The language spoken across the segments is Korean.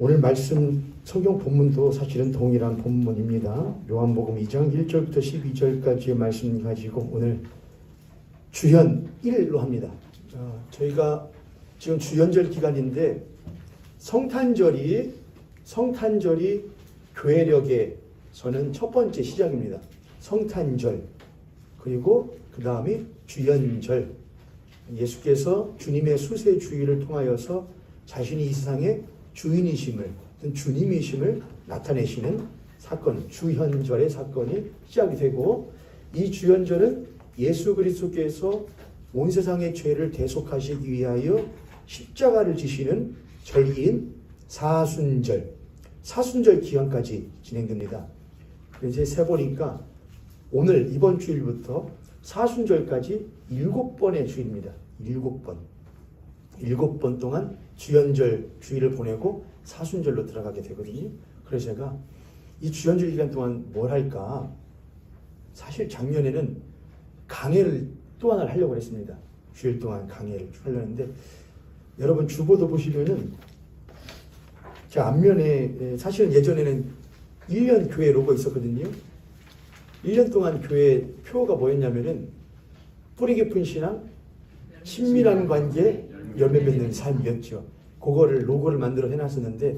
오늘 말씀 성경 본문도 사실은 동일한 본문입니다. 요한복음 2장 1절부터 12절까지의 말씀 가지고 오늘 주현 1로 합니다. 저희가 지금 주현절 기간인데 성탄절이 교회력에서는 첫 번째 시작입니다. 성탄절, 그리고 그 다음에 주현절. 예수께서 주님의 수세주의를 통하여서 자신이 이 세상의 주인이심을, 주님이심을 나타내시는 사건, 주현절의 사건이 시작이 되고, 이 주현절은 예수 그리스도께서 온 세상의 죄를 대속하시기 위하여 십자가를 지시는 절기인 사순절 기간까지 진행됩니다. 이제 세보니까 오늘 이번 주일부터 사순절까지 7번의 주일입니다. 7번. 7번 동안 주현절 주일을 보내고 사순절로 들어가게 되거든요. 그래서 제가 이 주현절 기간 동안 뭘 할까? 사실 작년에는 강해를 또 하나를 하려고 했습니다. 주일 동안 강해를 하려고 했는데, 여러분 주보도 보시면은 제 앞면에 사실은 예전에는 1년 교회 로고 있었거든요. 1년 동안 교회 표어가 뭐였냐면은 뿌리 깊은 신앙, 친밀한 관계, 열매 맺는 삶이었죠. 그거를 로고를 만들어 해놨었는데,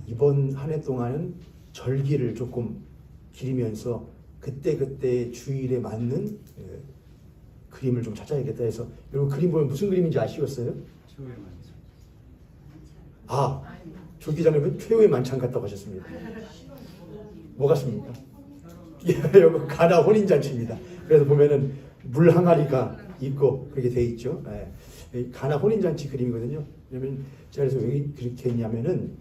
이번 한 해 동안은 절기를 조금 기리면서 그때 주일에 맞는 그림을 좀 찾아야겠다 해서, 여러분 그림 보면 무슨 그림인지 아시겠어요? 조 기자님은 최후의 만찬 같다고 하셨습니다. 뭐 같습니까? 여기 가나 혼인잔치입니다. 그래서 보면은 물 항아리가 있고 그렇게 돼 있죠. 가나 혼인잔치 그림이거든요. 왜냐면 제가 그래서 왜 그렇게 했냐면은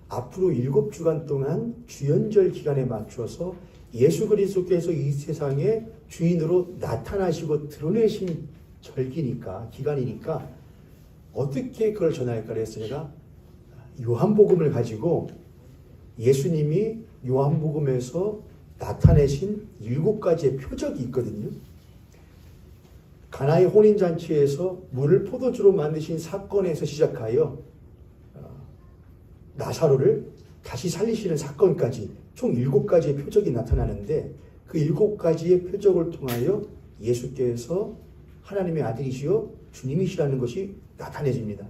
앞으로 7주간 동안 주현절 기간에 맞춰서 예수 그리스도께서 이 세상의 주인으로 나타나시고 드러내신 기간이니까 어떻게 그걸 전할까 해서 제가 요한복음을 가지고 예수님이 요한복음에서 나타내신 7가지의 표적이 있거든요. 가나의 혼인잔치에서 물을 포도주로 만드신 사건에서 시작하여 나사로를 다시 살리시는 사건까지 총 7가지의 표적이 나타나는데, 그 7가지의 표적을 통하여 예수께서 하나님의 아들이시요 주님이시라는 것이 나타내집니다.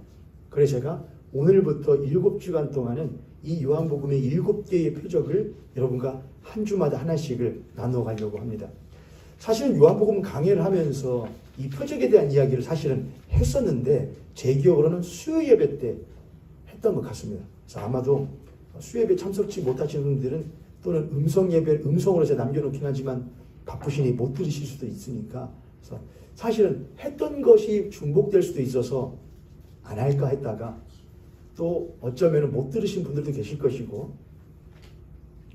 그래서 제가 오늘부터 7주간 동안은 이 요한복음의 7개의 표적을 여러분과 한 주마다 하나씩을 나누어 가려고 합니다. 사실은 요한복음 강해를 하면서 이 표적에 대한 이야기를 사실은 했었는데, 제 기억으로는 수요 예배 때 했던 것 같습니다. 그래서 아마도 수요 예배 참석치 못하시는 분들은, 또는 음성 예배를 음성으로 제가 남겨놓긴 하지만 바쁘시니 못 들으실 수도 있으니까, 그래서 사실은 했던 것이 중복될 수도 있어서 안 할까 했다가, 또 어쩌면 못 들으신 분들도 계실 것이고,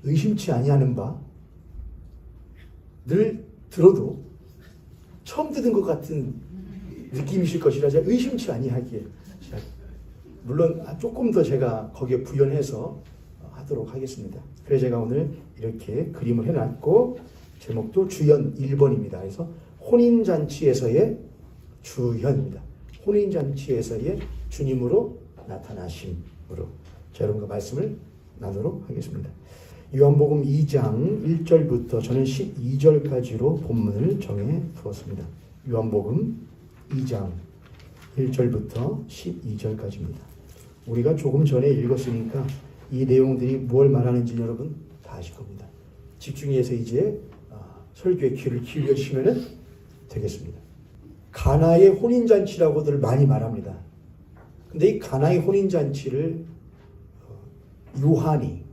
의심치 아니하는 바, 늘 들어도 처음 듣는 것 같은 느낌이실 것이라 제가 의심치 아니하기에, 물론 조금 더 제가 거기에 부연해서 하도록 하겠습니다. 그래서 제가 오늘 이렇게 그림을 해놨고, 제목도 주현 1번입니다. 그래서 혼인잔치에서의 주현입니다. 혼인잔치에서의 주님으로 나타나심으로 여러분과 말씀을 나누도록 하겠습니다. 요한복음 2장 1절부터 저는 12절까지로 본문을 정해 두었습니다. 요한복음 2장 1절부터 12절까지입니다. 우리가 조금 전에 읽었으니까 이 내용들이 뭘 말하는지 여러분 다 아실 겁니다. 집중해서 이제 설교의 귀를 기울여주시면 되겠습니다. 가나의 혼인잔치라고들 많이 말합니다. 근데 이 가나의 혼인잔치를 요한이,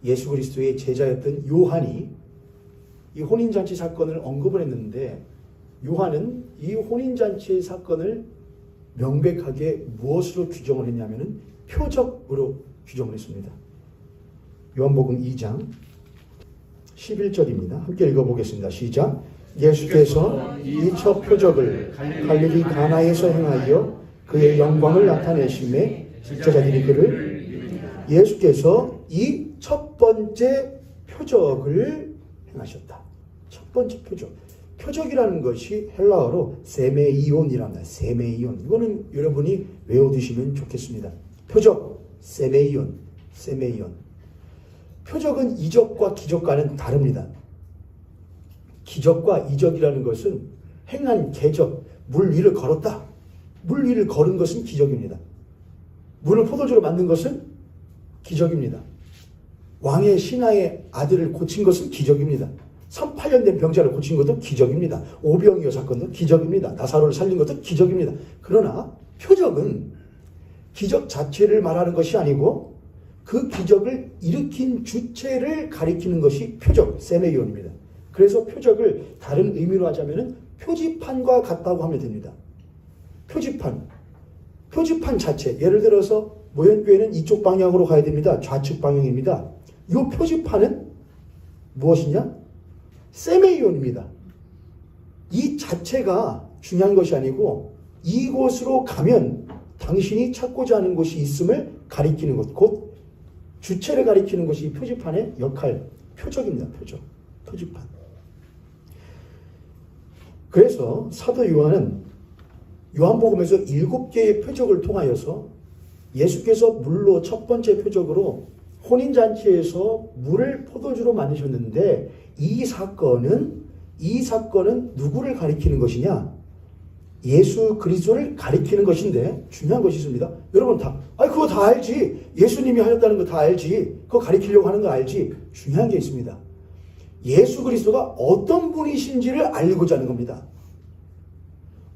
예수 그리스도의 제자였던 요한이 이 혼인잔치 사건을 언급을 했는데, 요한은 이 혼인잔치의 사건을 명백하게 무엇으로 규정을 했냐면 표적으로 규정을 했습니다. 요한복음 2장 11절입니다. 함께 읽어보겠습니다. 시작. 예수께서 이 첫 표적을 갈릴리 가나에서 행하여 그의 영광을 나타내심에 제자들이 그를, 예수께서 이 첫 번째 표적을 행하셨다. 첫 번째 표적. 표적이라는 것이 헬라어로 세메이온이랍니다. 세메이온. 이거는 여러분이 외워두시면 좋겠습니다. 표적, 세메이온. 세메이온. 표적은 이적과 기적과는 다릅니다. 기적과 이적이라는 것은 행한 궤적, 물 위를 걸었다. 물 위를 걸은 것은 기적입니다. 물을 포도주로 만든 것은 기적입니다. 왕의 신하의 아들을 고친 것은 기적입니다. 38년 된 병자를 고친 것도 기적입니다. 오병이어 사건도 기적입니다. 나사로를 살린 것도 기적입니다. 그러나 표적은 기적 자체를 말하는 것이 아니고 그 기적을 일으킨 주체를 가리키는 것이 표적, 세메이온입니다. 그래서 표적을 다른 의미로 하자면 표지판과 같다고 하면 됩니다. 표지판 자체, 예를 들어서 모현교회는 이쪽 방향으로 가야 됩니다. 좌측 방향입니다. 이 표지판은 무엇이냐? 세메이온입니다. 이 자체가 중요한 것이 아니고 이곳으로 가면 당신이 찾고자 하는 곳이 있음을 가리키는 것, 곧 주체를 가리키는 것이 이 표지판의 역할, 표적입니다. 표지판. 그래서 사도 요한은 요한복음에서 7개의 표적을 통하여서 예수께서 물로 첫 번째 표적으로 혼인잔치에서 물을 포도주로 만드셨는데 이 사건은 누구를 가리키는 것이냐? 예수 그리스도를 가리키는 것인데 중요한 것이 있습니다. 여러분 그거 다 알지. 예수님이 하셨다는 거 다 알지. 그거 가리키려고 하는 거 알지. 중요한 게 있습니다. 예수 그리스도가 어떤 분이신지를 알고자 하는 겁니다.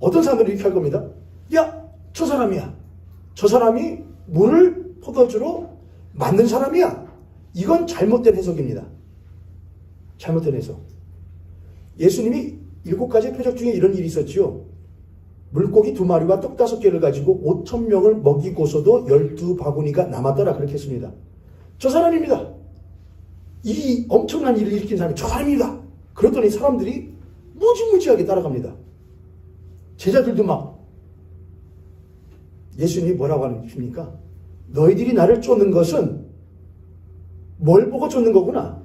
어떤 사람들이 이렇게 할 겁니다. 야, 저 사람이야. 저 사람이 물을 포도주로 만든 사람이야. 이건 잘못된 해석입니다. 잘못된 해석. 예수님이 7가지 표적 중에 이런 일이 있었지요. 물고기 2마리와 떡 5개를 가지고 5,000명을 먹이고서도 12바구니가 남았더라. 그렇게 했습니다. 저 사람입니다. 이 엄청난 일을 일으킨 사람이 저 사람입니다. 그랬더니 사람들이 무지무지하게 따라갑니다. 제자들도 막 예수님이 뭐라고 하십니까? 너희들이 나를 쫓는 것은 뭘 보고 쫓는 거구나.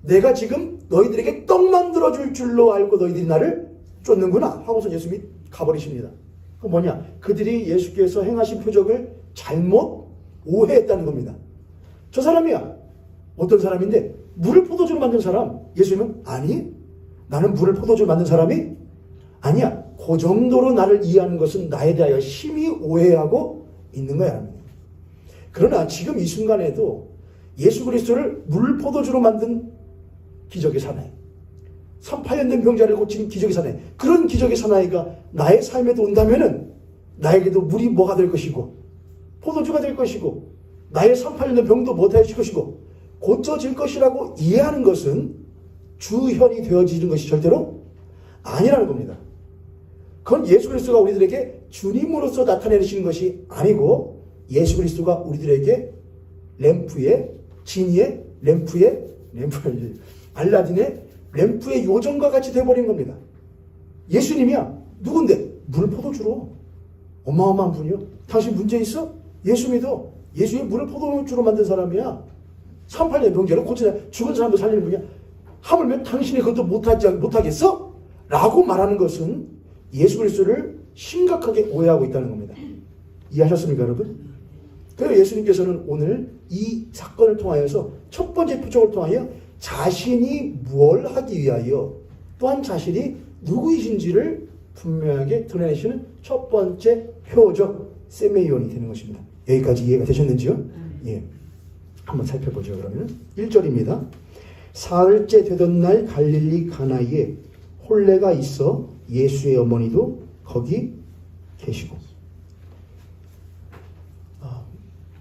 내가 지금 너희들에게 떡 만들어줄 줄로 알고 너희들이 나를 쫓는구나 하고서 예수님이 가버리십니다. 그 뭐냐? 그들이 예수께서 행하신 표적을 잘못 오해했다는 겁니다. 저 사람이야. 어떤 사람인데? 물을 포도주로 만든 사람. 예수님은 아니, 나는 물을 포도주로 만든 사람이 아니야. 그 정도로 나를 이해하는 것은 나에 대하여 심히 오해하고 있는 거야. 그러나 지금 이 순간에도 예수 그리스도를 물 포도주로 만든 기적의 사나이, 38년 된 병자를 고친 기적의 사나이, 그런 기적의 사나이가 나의 삶에도 온다면은 나에게도 물이 뭐가 될 것이고 포도주가 될 것이고 나의 38년 된 병도 못하실 것이고 고쳐질 것이라고 이해하는 것은 주현이 되어지는 것이 절대로 아니라는 겁니다. 그건 예수 그리스도가 우리들에게 주님으로서 나타내시는 것이 아니고 예수 그리스도가 우리들에게 알라딘의 램프의 요정과 같이 되어버린 겁니다. 예수님이야. 누군데? 물 포도주로. 어마어마한 분이요. 당신 문제 있어? 예수 믿어. 예수님이 물을 포도주로 만든 사람이야. 38년 병자로 고치자 죽은 사람도 살리는 분이야. 하물며 당신이 그것도 못하겠어? 라고 말하는 것은 예수 그리스도를 심각하게 오해하고 있다는 겁니다. 이해하셨습니까, 여러분? 그래서 예수님께서는 오늘 이 사건을 통하여서 첫 번째 표적을 통하여 자신이 뭘 하기 위하여 또한 자신이 누구이신지를 분명하게 드러내시는 첫 번째 표적 세메이온이 되는 것입니다. 여기까지 이해가 되셨는지요? 예. 한번 살펴보죠. 그러면 1절입니다. 사흘째 되던 날 갈릴리 가나에 혼례가 있어 예수의 어머니도 거기 계시고.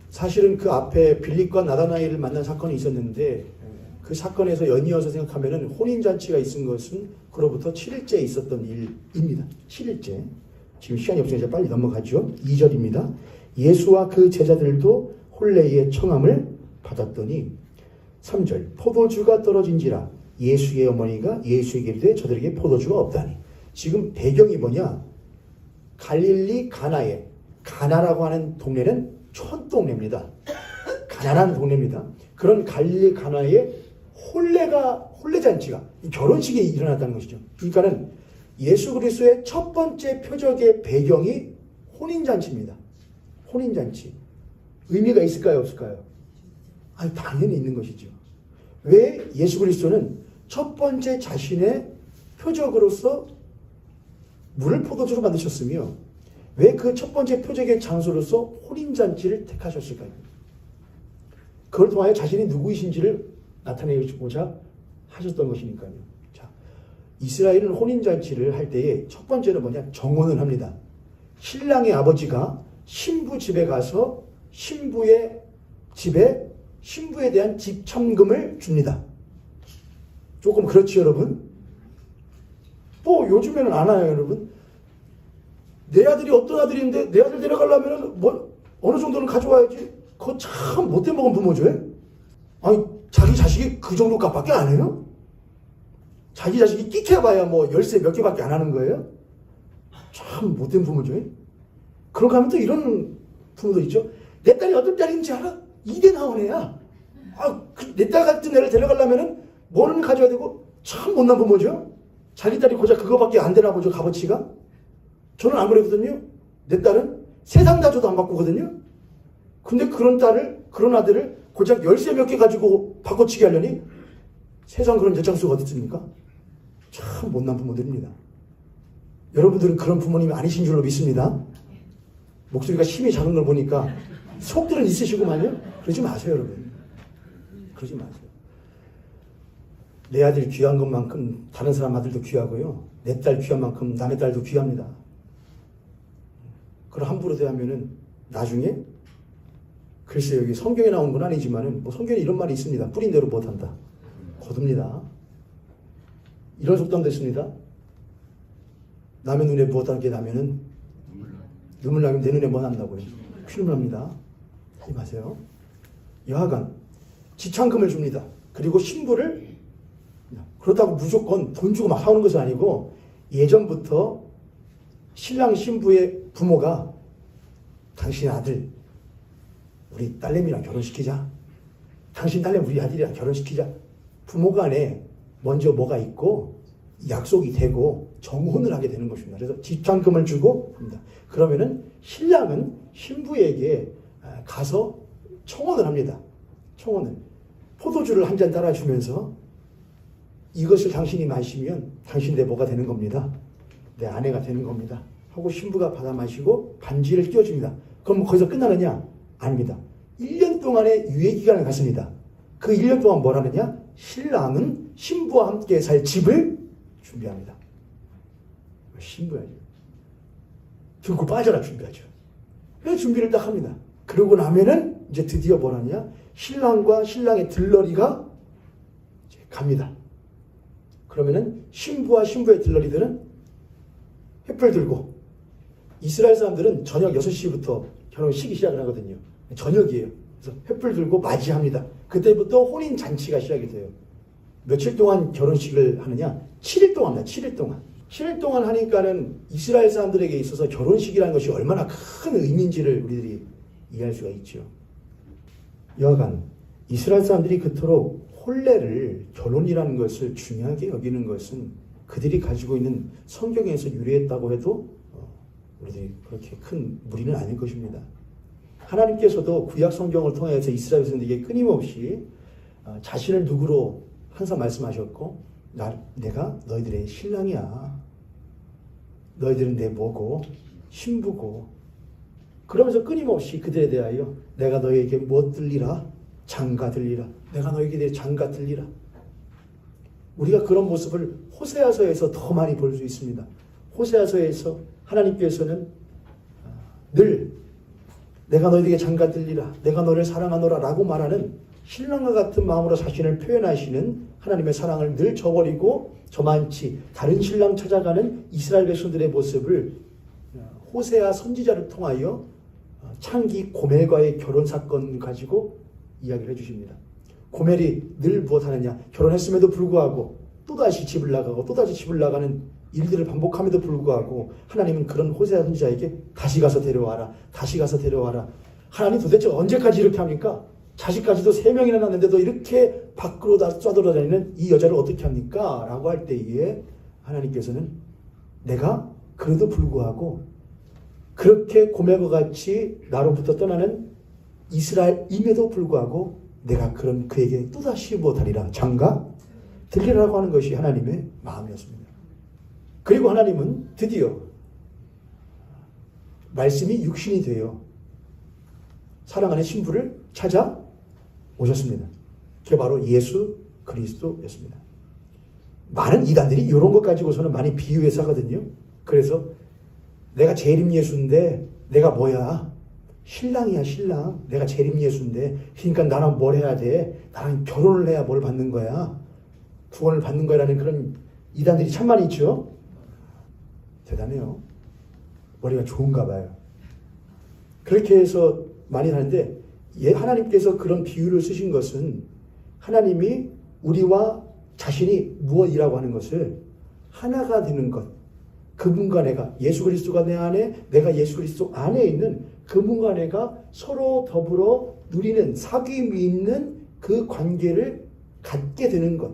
사실은 그 앞에 빌립과 나다나엘을 만난 사건이 있었는데 그 사건에서 연이어서 생각하면 혼인잔치가 있은 것은 그로부터 7일째 있었던 일입니다. 7일째. 지금 시간이 없으니까 빨리 넘어가죠. 2절입니다. 예수와 그 제자들도 혼례의 청함을 받았더니 3절 포도주가 떨어진지라 예수의 어머니가 예수에게 이르되 저들에게 포도주가 없다니. 지금 배경이 뭐냐? 갈릴리 가나에, 가나라고 하는 동네는 촌동네입니다. 가난한 동네입니다. 그런 갈릴리 가나에 혼례잔치가, 결혼식이 일어났다는 것이죠. 그러니까는 예수 그리스도의 첫 번째 표적의 배경이 혼인잔치입니다. 혼인잔치. 의미가 있을까요, 없을까요? 아니, 당연히 있는 것이죠. 왜 예수 그리스도는 첫 번째 자신의 표적으로서 물을 포도주로 만드셨으며 왜 그 첫 번째 표적의 장소로서 혼인잔치를 택하셨을까요? 그걸 통하여 자신이 누구이신지를 나타내고자 하셨던 것이니까요. 자, 이스라엘은 혼인잔치를 할 때에 첫 번째는 뭐냐? 정혼을 합니다. 신랑의 아버지가 신부 집에 가서 신부의 집에 신부에 대한 집참금을 줍니다. 조금 그렇지 여러분? 뭐 요즘에는 안 와요 여러분? 내 아들이 어떤 아들인데 내 아들 데려가려면 뭐 어느 정도는 가져와야지. 그거 참 못돼 먹은 부모죠. 아니 자기 자식이 그 정도 값밖에 안 해요? 자기 자식이 끼켜봐야 뭐 열쇠 몇 개밖에 안 하는 거예요? 참 못된 부모죠. 그런가 하면 또 이런 부모도 있죠. 내 딸이 어떤 딸인지 알아? 2대 나온 애야. 내 딸 같은 애를 데려가려면 뭐는 가져야 되고 참 못난 부모죠. 자기 딸이 고작 그거밖에 안 되나 보죠. 값어치가. 저는 안 그러거든요. 내 딸은 세상 다 줘도 안 바꾸거든요. 근데 그런 딸을, 그런 아들을 고작 열쇠 몇 개 가지고 바꿔치기 하려니 세상 그런 여장수가 어디 있습니까? 참 못난 부모들입니다. 여러분들은 그런 부모님이 아니신 줄로 믿습니다. 목소리가 힘이 작은 걸 보니까 속들은 있으시구만요. 그러지 마세요 여러분. 그러지 마세요. 내 아들 귀한 것만큼 다른 사람 아들도 귀하고요. 내 딸 귀한 만큼 남의 딸도 귀합니다. 그걸 함부로 대하면은 나중에 글쎄 여기 성경에 나온 건 아니지만은 뭐 성경에 이런 말이 있습니다. 뿌린 대로 못한다. 거둡니다. 이런 속담도 있습니다. 남의 눈에 무엇하게 나면은 눈물 나면 내 눈에 뭐 난다고요. 피눈물 납니다. 하지 마세요. 여하간 지참금을 줍니다. 그리고 신부를 그렇다고 무조건 돈 주고 막 사오는 것은 아니고 예전부터 신랑 신부의 부모가 당신 아들 우리 딸내미랑 결혼시키자. 당신 딸내미 우리 아들이랑 결혼시키자. 부모 간에 먼저 뭐가 있고 약속이 되고 정혼을 하게 되는 것입니다. 그래서 지참금을 주고 합니다. 그러면은 신랑은 신부에게 가서 청혼을 합니다. 청혼을. 포도주를 한 잔 따라주면서 이것을 당신이 마시면 당신 내 뭐가 되는 겁니다. 내 아내가 되는 겁니다. 하고 신부가 받아 마시고 반지를 끼워줍니다. 그럼 거기서 끝나느냐? 아닙니다. 1년 동안의 유예기간을 갖습니다. 그 1년 동안 뭘 하느냐? 신랑은 신부와 함께 살 집을 준비합니다. 신부야죠. 들고 빠져라 준비하죠. 그래서 준비를 딱 합니다. 그러고 나면은 이제 드디어 뭘 하냐? 신랑과 신랑의 들러리가 이제 갑니다. 그러면은 신부와 신부의 들러리들은 횃불 들고 이스라엘 사람들은 저녁 6시부터 결혼식이 시작을 하거든요. 저녁이에요. 그래서 횃불 들고 맞이합니다. 그때부터 혼인 잔치가 시작이 돼요. 며칠 동안 결혼식을 하느냐? 7일 동안 합니다. 7일 동안. 7일 동안 하니까는 이스라엘 사람들에게 있어서 결혼식이라는 것이 얼마나 큰 의미인지를 우리들이 이해할 수가 있죠. 여하간 이스라엘 사람들이 그토록 혼례를 결혼이라는 것을 중요하게 여기는 것은 그들이 가지고 있는 성경에서 유래했다고 해도 우리들이 그렇게 큰 무리는 아닐 것입니다. 하나님께서도 구약 성경을 통해서 이스라엘 백성들에게 끊임없이 자신을 누구로 항상 말씀하셨고 내가 너희들의 신랑이야. 너희들은 내 뭐고 신부고 그러면서 끊임없이 그들에 대하여 내가 너희에게 무엇 들리라? 장가 들리라. 내가 너희에게 대해 장가 들리라. 우리가 그런 모습을 호세아서에서 더 많이 볼 수 있습니다. 호세아서에서 하나님께서는 늘 내가 너희에게 장가 들리라. 내가 너를 사랑하노라 라고 말하는 신랑과 같은 마음으로 자신을 표현하시는 하나님의 사랑을 늘 저버리고 저만치 다른 신랑 찾아가는 이스라엘 백성들의 모습을 호세아 선지자를 통하여 창기 고멜과의 결혼 사건 가지고 이야기를 해주십니다. 고멜이 늘 무엇하느냐? 결혼했음에도 불구하고 또다시 집을 나가고 또다시 집을 나가는 일들을 반복함에도 불구하고 하나님은 그런 호세아 선지자에게 다시 가서 데려와라. 다시 가서 데려와라. 하나님 도대체 언제까지 이렇게 합니까? 자식까지도 3명이나 낳는데도 이렇게 밖으로 다 쏴돌아다니는 이 여자를 어떻게 합니까? 라고 할 때에 하나님께서는 내가 그래도 불구하고 그렇게 고멜과 같이 나로부터 떠나는 이스라엘임에도 불구하고 내가 그런 그에게 또다시 못하리라 장가 들리라고 하는 것이 하나님의 마음이었습니다. 그리고 하나님은 드디어 말씀이 육신이 되어 사랑하는 신부를 찾아 오셨습니다. 그게 바로 예수 그리스도였습니다. 많은 이단들이 이런 것 가지고서는 많이 비유해서 하거든요. 그래서 내가 재림 예수인데 내가 뭐야? 신랑이야 신랑. 내가 재림 예수인데 그러니까 나랑 뭘 해야 돼? 나랑 결혼을 해야 뭘 받는 거야? 구원을 받는 거라는 그런 이단들이 참 많이 있죠. 대단해요. 머리가 좋은가 봐요. 그렇게 해서 많이 하는데 하나님께서 그런 비유를 쓰신 것은 하나님이 우리와 자신이 무엇이라고 하는 것을 하나가 되는 것, 그분과 내가, 예수 그리스도가 내 안에, 내가 예수 그리스도 안에 있는 그분과 내가 서로 더불어 누리는 사귐이 있는 그 관계를 갖게 되는 것,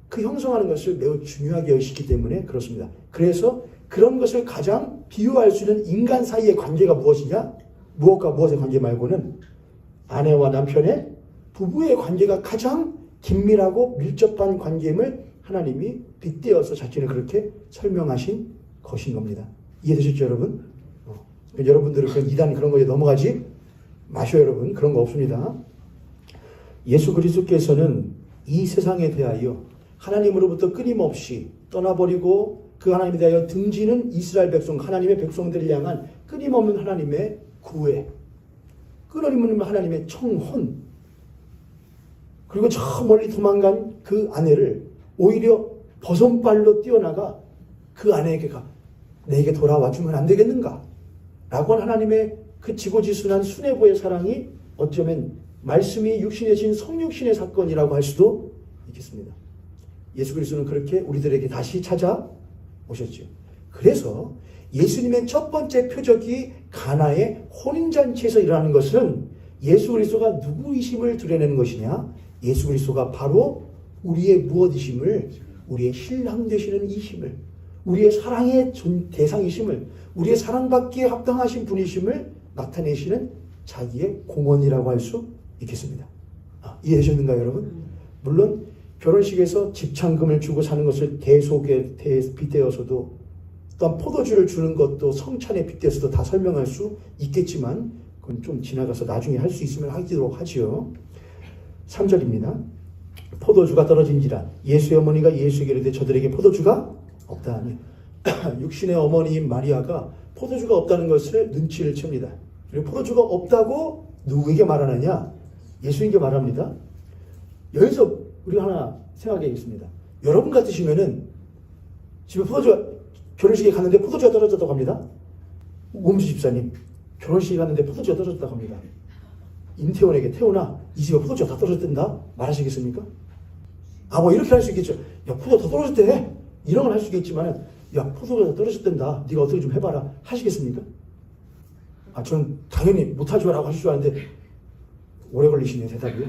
그 형성하는 것을 매우 중요하게 여기시기 때문에 그렇습니다. 그래서 그런 것을 가장 비유할 수 있는 인간 사이의 관계가 무엇이냐? 무엇과 무엇의 관계 말고는 아내와 남편의 부부의 관계가 가장 긴밀하고 밀접한 관계임을 하나님이 빗대어서 자신을 그렇게 설명하신 것인 겁니다. 이해되셨죠, 여러분? 여러분들은 그런 이단 그런 거에 넘어가지 마셔요, 여러분. 그런 거 없습니다. 예수 그리스도께서는 이 세상에 대하여 하나님으로부터 끊임없이 떠나버리고 그 하나님에 대하여 등지는 이스라엘 백성, 하나님의 백성들을 향한 끊임없는 하나님의 구애, 끊임없는 하나님의 청혼, 그리고 저 멀리 도망간 그 아내를 오히려 버선발로 뛰어나가 그 아내에게 내게 돌아와 주면 안 되겠는가? 라고 한 하나님의 그 지고지순한 수뇌부의 사랑이 어쩌면 말씀이 육신해진 성육신의 사건이라고 할 수도 있겠습니다. 예수 그리스도는 그렇게 우리들에게 다시 찾아오셨죠. 그래서 예수님의 첫 번째 표적이 가나의 혼인잔치에서 일어나는 것은 예수 그리스도가 누구이심을 드러내는 것이냐? 예수 그리스도가 바로 우리의 무엇이심을, 우리의 신랑 되시는 이심을, 우리의 사랑의 대상이심을, 우리의 사랑받기에 합당하신 분이심을 나타내시는 자기의 공헌이라고 할 수 있겠습니다. 이해하셨는가요, 여러분? 물론 결혼식에서 집창금을 주고 사는 것을 대속에 빗대어서도, 또한 포도주를 주는 것도 성찬에 빗대어서도 다 설명할 수 있겠지만 그건 좀 지나가서 나중에 할 수 있으면 하도록 하지요. 3절입니다. 포도주가 떨어진지라 예수의 어머니가 예수에게 이르되 저들에게 포도주가 없다 하니 육신의 어머니인 마리아가 포도주가 없다는 것을 눈치를 챕니다. 그리고 포도주가 없다고 누구에게 말하느냐? 예수님께 말합니다. 여기서 우리가 하나 생각해야겠습니다. 여러분 같으시면은 집에 결혼식에 갔는데 포도주가 떨어졌다고 합니다. 몸수 집사님, 결혼식에 갔는데 포도주가 떨어졌다고 합니다. 임태원에게 태원아, 이 집에 포도주가 다 떨어졌단다 말하시겠습니까? 뭐 이렇게 할 수 있겠죠. 야, 포도 다 떨어졌대. 이런 걸 할 수 있겠지만, 야, 포도가 다 떨어졌단다. 네가 어떻게 좀 해봐라. 하시겠습니까? 저는 당연히 못하죠라고 하실 줄 아는데 오래 걸리시네요, 대답이.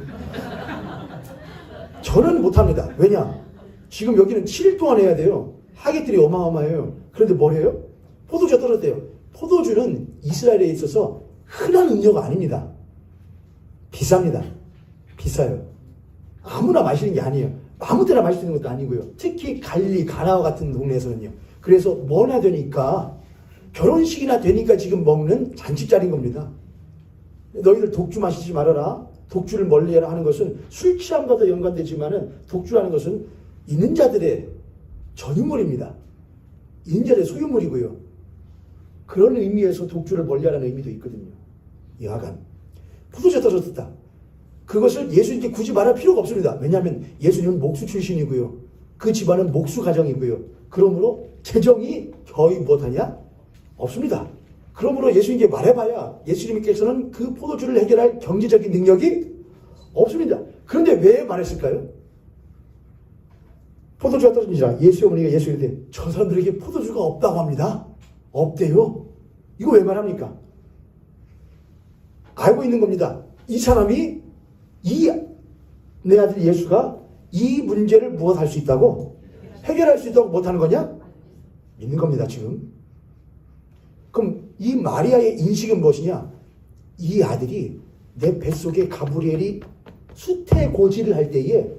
저는 못합니다. 왜냐? 지금 여기는 7일 동안 해야 돼요. 하객들이 어마어마해요. 그런데 뭘 해요? 포도주가 떨어졌대요. 포도주는 이스라엘에 있어서 흔한 음료가 아닙니다. 비쌉니다. 비싸요. 아무나 마시는 게 아니에요. 아무 데나 마실 수 있는 것도 아니고요. 특히 갈리, 가나와 같은 동네에서는요. 그래서 뭐나 되니까, 결혼식이나 되니까 지금 먹는 잔치자리인 겁니다. 너희들 독주 마시지 말아라. 독주를 멀리해라 하는 것은 술 취함과도 연관되지만은 독주라는 것은 있는 자들의 전유물입니다. 있는 자들의 소유물이고요. 그런 의미에서 독주를 멀리하라는 의미도 있거든요. 여하간 포도주가 떨어졌다. 그것을 예수님께 굳이 말할 필요가 없습니다. 왜냐하면 예수님은 목수 출신이고요. 그 집안은 목수 가정이고요. 그러므로 재정이 거의 못하냐? 없습니다. 그러므로 예수님께 말해봐야 예수님께서는 그 포도주를 해결할 경제적인 능력이 없습니다. 그런데 왜 말했을까요? 포도주가 떨어지자 예수의 어머니가 예수에게 저 사람들에게 포도주가 없다고 합니다. 없대요. 이거 왜 말합니까? 알고 있는 겁니다. 이 사람이 내 아들 예수가 이 문제를 무엇할 수 있다고? 해결할 수 있다고 못하는 거냐? 믿는 겁니다, 지금. 그럼 이 마리아의 인식은 무엇이냐? 이 아들이 내 뱃속에 가브리엘이 수태고지를 할 때에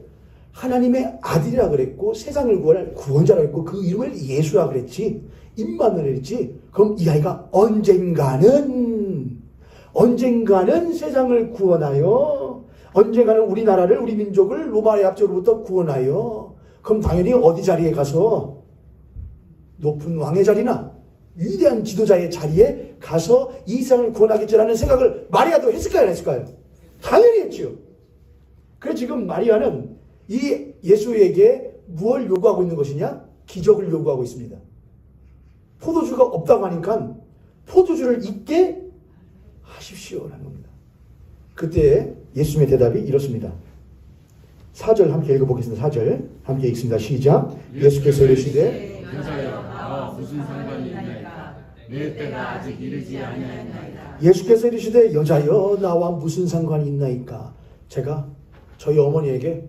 하나님의 아들이라 그랬고 세상을 구원할 구원자라 그랬고 그 이름을 예수라 그랬지. 임마누엘 그랬지. 그럼 이 아이가 언젠가는 세상을 구원하여 언젠가는 우리나라를 우리 민족을 로마의 압제로부터 구원하여 그럼 당연히 어디 자리에 가서 높은 왕의 자리나 위대한 지도자의 자리에 가서 이 세상을 구원하겠지라는 생각을 마리아도 했을까요? 안 했을까요? 당연히 했지요. 그래서 지금 마리아는 이 예수에게 무엇을 요구하고 있는 것이냐? 기적을 요구하고 있습니다. 포도주가 없다고 하니까 포도주를 있게 하십시오라는 겁니다. 그때 예수님의 대답이 이렇습니다. 4절 함께 읽어보겠습니다. 4절 함께 읽습니다. 시작. 예수께서 이르시되 여자여 나와 무슨 상관이 있나이까 내 때가 아직 이르지 아니하나이다. 예수께서 이르시되 여자여 나와 무슨 상관이 있나이까. 제가 저희 어머니에게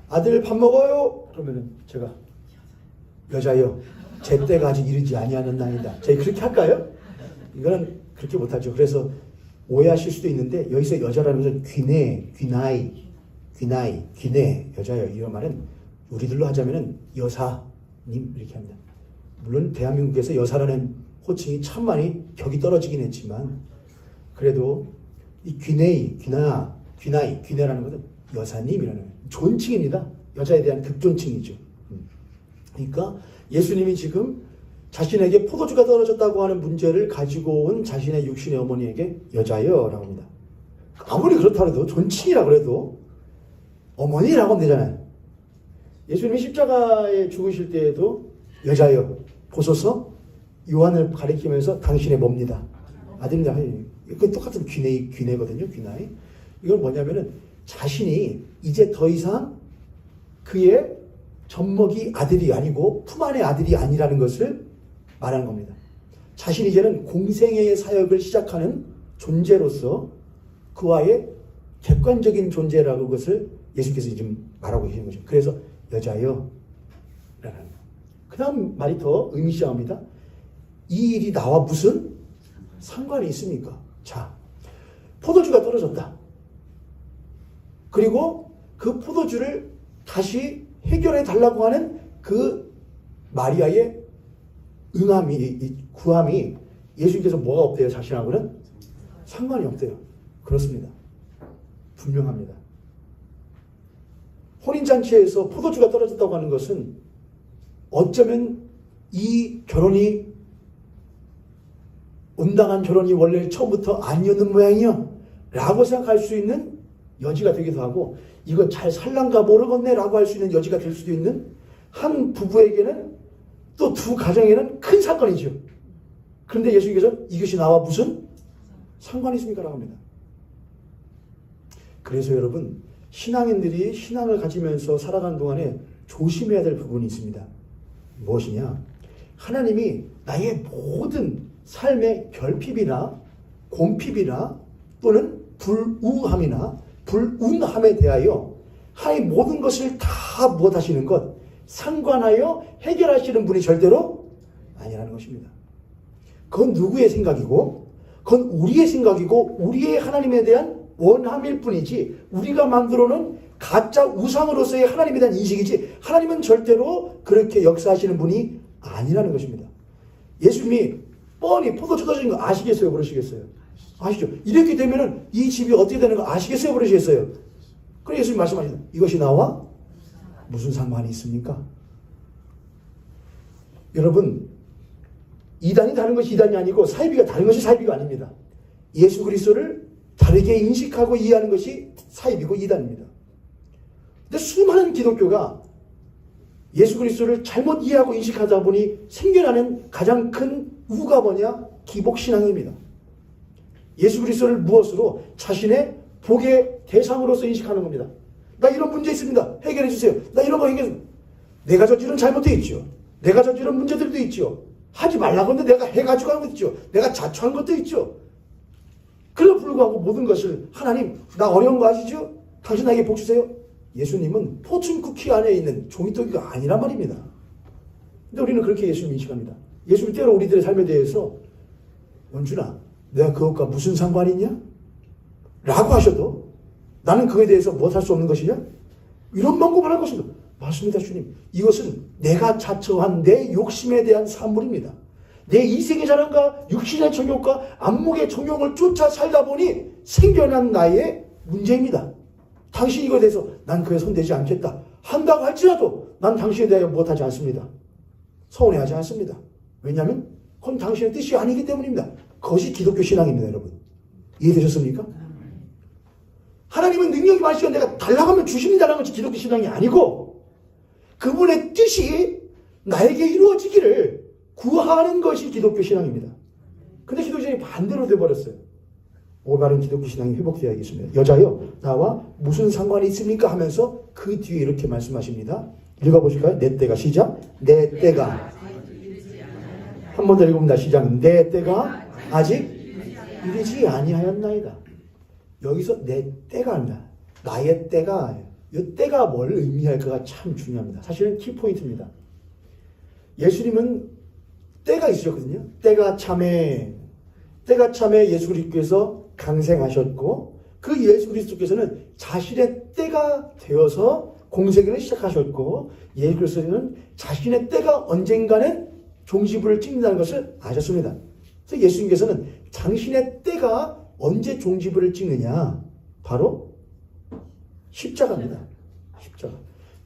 아들 밥 먹어요 그러면은 제가 여자여 제 때가 아직 이르지 아니하나이다. 저희 그렇게 할까요? 이거는 그렇게 못하죠. 그래서 오해하실 수도 있는데 여기서 여자라는 것은 귀내 여자여 이런 말은 우리들로 하자면은 여사님 이렇게 합니다. 물론 대한민국에서 여사라는 호칭이 참 많이 격이 떨어지긴 했지만 그래도 이 귀내라는 것은 여사님이라는 존칭입니다. 여자에 대한 극존칭이죠. 그러니까 예수님이 지금 자신에게 포도주가 떨어졌다고 하는 문제를 가지고 온 자신의 육신의 어머니에게 여자여라고 합니다. 아무리 그렇다 해도 존칭이라 그래도 어머니라고 하면 되잖아요. 예수님이 십자가에 죽으실 때에도 여자여 보소서 요한을 가리키면서 당신의 뭡니다. 아들입니다. 이건 똑같은 귀내거든요. 귀나이. 이건 뭐냐면은 자신이 이제 더 이상 그의 젖먹이 아들이 아니고 품 안의 아들이 아니라는 것을 말하는 겁니다. 자신이 이제는 공생애의 사역을 시작하는 존재로서 그와의 객관적인 존재라고 그것을 예수께서 지금 말하고 계시는 거죠. 그래서 여자여 라는 그 다음 말이 더 의미시합니다. 이 일이 나와 무슨 상관이 있습니까? 자, 포도주가 떨어졌다. 그리고 그 포도주를 다시 해결해 달라고 하는 그 마리아의 구함이 예수님께서 뭐가 없대요? 자신하고는 상관이 없대요. 그렇습니다. 분명합니다. 혼인잔치에서 포도주가 떨어졌다고 하는 것은 어쩌면 이 결혼이 온당한 결혼이 원래 처음부터 아니었는 모양이요 라고 생각할 수 있는 여지가 되기도 하고 이거 잘 살란가 모르겠네 라고 할 수 있는 여지가 될 수도 있는 한 부부에게는 또 두 가정에는 큰 사건이죠. 그런데 예수님께서 이것이 나와 무슨 상관이 있습니까? 라고 합니다. 그래서 여러분 신앙인들이 신앙을 가지면서 살아가는 동안에 조심해야 될 부분이 있습니다. 무엇이냐? 하나님이 나의 모든 삶의 결핍이나 곰핍이나 또는 불운함에 대하여 하나님 모든 것을 다 무엇하시는 것 상관하여 해결하시는 분이 절대로 아니라는 것입니다. 그건 누구의 생각이고 그건 우리의 생각이고 우리의 하나님에 대한 원함일 뿐이지 우리가 만들어놓은 가짜 우상으로서의 하나님에 대한 인식이지 하나님은 절대로 그렇게 역사하시는 분이 아니라는 것입니다. 예수님이 뻔히 포도주 떨어진 거 아시겠어요? 그러시겠어요? 아시죠? 이렇게 되면은 이 집이 어떻게 되는 거 아시겠어요? 그러시겠어요? 그래서 예수님 말씀하시죠. 이것이 나와 무슨 상관이 있습니까? 여러분 이단이 다른 것이 이단이 아니고 사이비가 다른 것이 사이비가 아닙니다. 예수 그리스도를 다르게 인식하고 이해하는 것이 사이비고 이단입니다. 근데 수많은 기독교가 예수 그리스도를 잘못 이해하고 인식하다 보니 생겨나는 가장 큰 우가 뭐냐? 기복신앙입니다. 예수 그리스도를 무엇으로? 자신의 복의 대상으로서 인식하는 겁니다. 나 이런 문제 있습니다. 해결해 주세요. 나 이런 거 해결해 주세요. 내가 저지른 잘못도 있죠. 내가 저지른 문제들도 있죠. 하지 말라고 했는데 내가 해가지고 한 것도 있죠. 내가 자초한 것도 있죠. 그래도 불구하고 모든 것을 하나님 나 어려운 거 아시죠? 당신 나에게 복 주세요. 예수님은 포춘 쿠키 안에 있는 종이토기가 아니란 말입니다. 근데 우리는 그렇게 예수님 인식합니다. 예수님 때로 우리들의 삶에 대해서 원준아 내가 그것과 무슨 상관이 있냐? 라고 하셔도 나는 그에 대해서 무엇할 수 없는 것이냐? 이런 방법을 할 것입니다. 맞습니다, 주님. 이것은 내가 자처한 내 욕심에 대한 산물입니다. 내 이생의 자랑과 육신의 정욕과 안목의 정욕을 쫓아 살다 보니 생겨난 나의 문제입니다. 당신이 이거에 대해서 난 그에 손대지 않겠다 한다고 할지라도 난 당신에 대하여 못하지 않습니다. 서운해하지 않습니다. 왜냐하면 그건 당신의 뜻이 아니기 때문입니다. 그것이 기독교 신앙입니다, 여러분. 이해되셨습니까? 하나님은 능력이 많으시고 내가 달라고 하면 주십니다라는 것이 기독교 신앙이 아니고 그분의 뜻이 나에게 이루어지기를 구하는 것이 기독교 신앙입니다. 근데 기독교 신앙이 반대로 돼버렸어요. 올바른 기독교 신앙이 회복되어야겠습니다. 여자요, 나와 무슨 상관이 있습니까? 하면서 그 뒤에 이렇게 말씀하십니다. 읽어보실까요? 내 때가 시작. 내 때가 한 번 더 읽어봅니다. 시작. 내 때가 아직 이르지 아니하였나이다. 여기서 내 때가 아니라 나의 때가, 이 때가 뭘 의미할까가 참 중요합니다. 사실은 키포인트입니다. 예수님은 때가 있으셨거든요. 때가 참에 예수 그리스도께서 강생하셨고 그 예수 그리스도께서는 자신의 때가 되어서 공생애를 시작하셨고 예수 그리스도는 자신의 때가 언젠가는 종지부를 찍는다는 것을 아셨습니다. 그래서 예수님께서는 당신의 때가 언제 종지부를 찍느냐? 바로 십자가입니다. 십자가.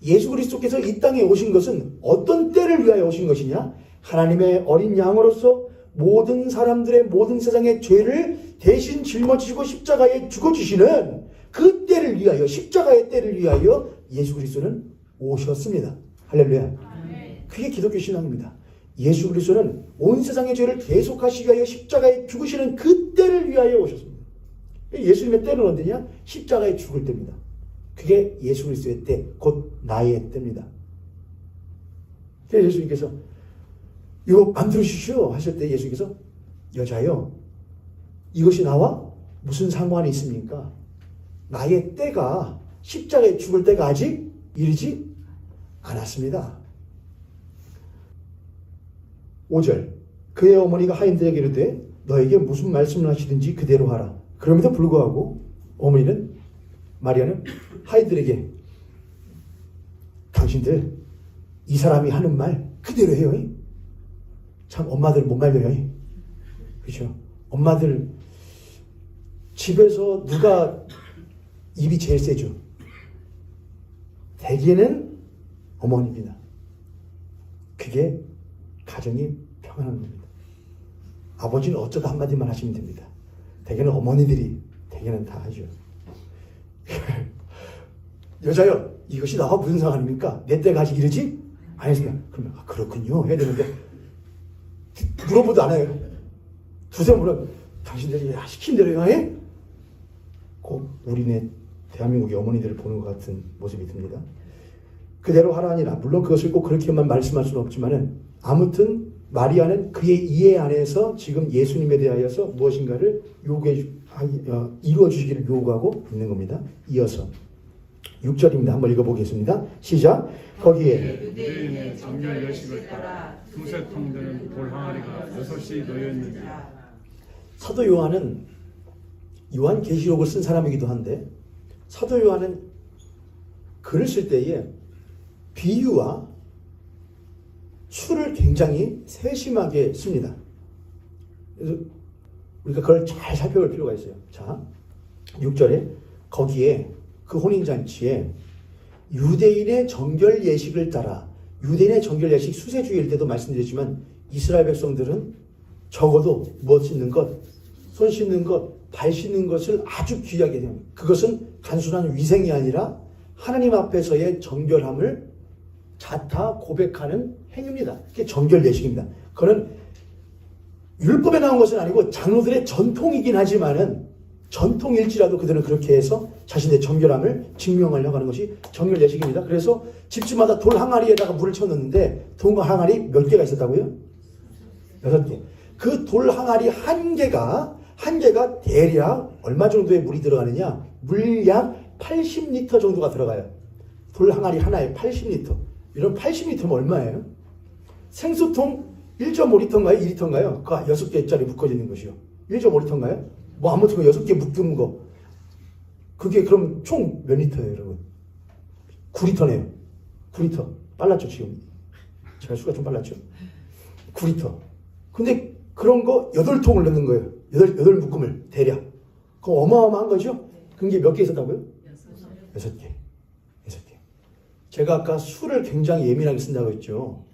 예수 그리스도께서 이 땅에 오신 것은 어떤 때를 위하여 오신 것이냐? 하나님의 어린 양으로서 모든 사람들의 모든 세상의 죄를 대신 짊어지시고 십자가에 죽어주시는 그 때를 위하여, 십자가의 때를 위하여 예수 그리스도는 오셨습니다. 할렐루야. 그게 기독교 신앙입니다. 예수 그리스도는 온 세상의 죄를 대속하시기 위하여 십자가에 죽으시는 그 때를 위하여 오셨습니다. 예수님의 때는 언제냐? 십자가에 죽을 때입니다. 그게 예수 그리스도의 때, 곧 나의 때입니다. 그래서 예수님께서 이거 만들어 주시오 하실 때 예수님께서 여자여, 이것이 나와 무슨 상관이 있습니까? 나의 때가, 십자가에 죽을 때가 아직 이르지 않았습니다. 5절, 그의 어머니가 하인들에게 이르되 너에게 무슨 말씀을 하시든지 그대로 하라. 그럼에도 불구하고 어머니는, 마리아는 하인들에게 당신들 이 사람이 하는 말 그대로 해요. 참 엄마들 못 말려요. 그렇죠? 엄마들 집에서 누가 입이 제일 세죠? 대개는 어머니입니다. 그게 가정이 평안한 겁니다. 아버지는 어쩌다 한마디만 하시면 됩니다. 대개는 어머니들이 대개는 다 하죠. 여자여, 이것이 나와 무슨 상관입니까? 내 때가 아직 이르지? 아니었습니다. 그러면 그렇군요 해야 되는데 물어보도 안 해요. 두세 물어, 당신들이 시킨 대로 해? 꼭 우리네 대한민국의 어머니들을 보는 것 같은 모습이 듭니다. 그대로 하라니라. 물론 그것을 꼭 그렇게만 말씀할 수는 없지만은 아무튼 마리아는 그의 이해 안에서 지금 예수님에 대하여서 무엇인가를 이루어 주시기를 요구하고 있는 겁니다. 이어서 6절입니다. 한번 읽어보겠습니다. 시작. 거기에 유대인의 정결 예식을 따라 두세 통 되는 돌 항아리가 6이 놓여있는지. 사도 요한은 요한계시록을 쓴 사람이기도 한데 사도 요한은 글을 쓸 때에 비유와 수를 굉장히 세심하게 씁니다. 그래서 우리가 그걸 잘 살펴볼 필요가 있어요. 자, 6절에 거기에 그 혼인잔치에 유대인의 정결 예식을 따라, 유대인의 정결 예식 수세주일 때도 말씀드렸지만 이스라엘 백성들은 적어도 무엇 씻는 것, 손 씻는 것, 발 씻는 것을 아주 귀하게 해요. 그것은 단순한 위생이 아니라 하나님 앞에서의 정결함을 자타 고백하는 행위입니다. 그게 정결 예식입니다. 그거는 율법에 나온 것은 아니고 장로들의 전통이긴 하지만은 전통일지라도 그들은 그렇게 해서 자신의 정결함을 증명하려고 하는 것이 정결 예식입니다. 그래서 집집마다 돌 항아리에다가 물을 쳐넣는데 돌 항아리 몇 개가 있었다고요? 6개. 그 돌 항아리 한 개가 대략 얼마 정도의 물이 들어가느냐? 물약 80리터 정도가 들어가요. 돌 항아리 하나에 80리터. 이런 80리터면 얼마예요? 생수통 1.5리터인가요? 2리터인가요? 그 6개짜리 묶어져 있는 것이요. 1.5리터인가요? 뭐 아무튼 6개 묶은 거. 그게 그럼 총 몇 리터예요, 여러분? 9리터네요. 9리터. 빨랐죠, 지금. 제가 수가 좀 빨랐죠? 9리터. 근데 그런 거 8통을 넣는 거예요. 8묶음을 대략. 그럼 어마어마한 거죠? 그게 몇 개 있었다고요? 6개. 6개. 제가 아까 술을 굉장히 예민하게 쓴다고 했죠.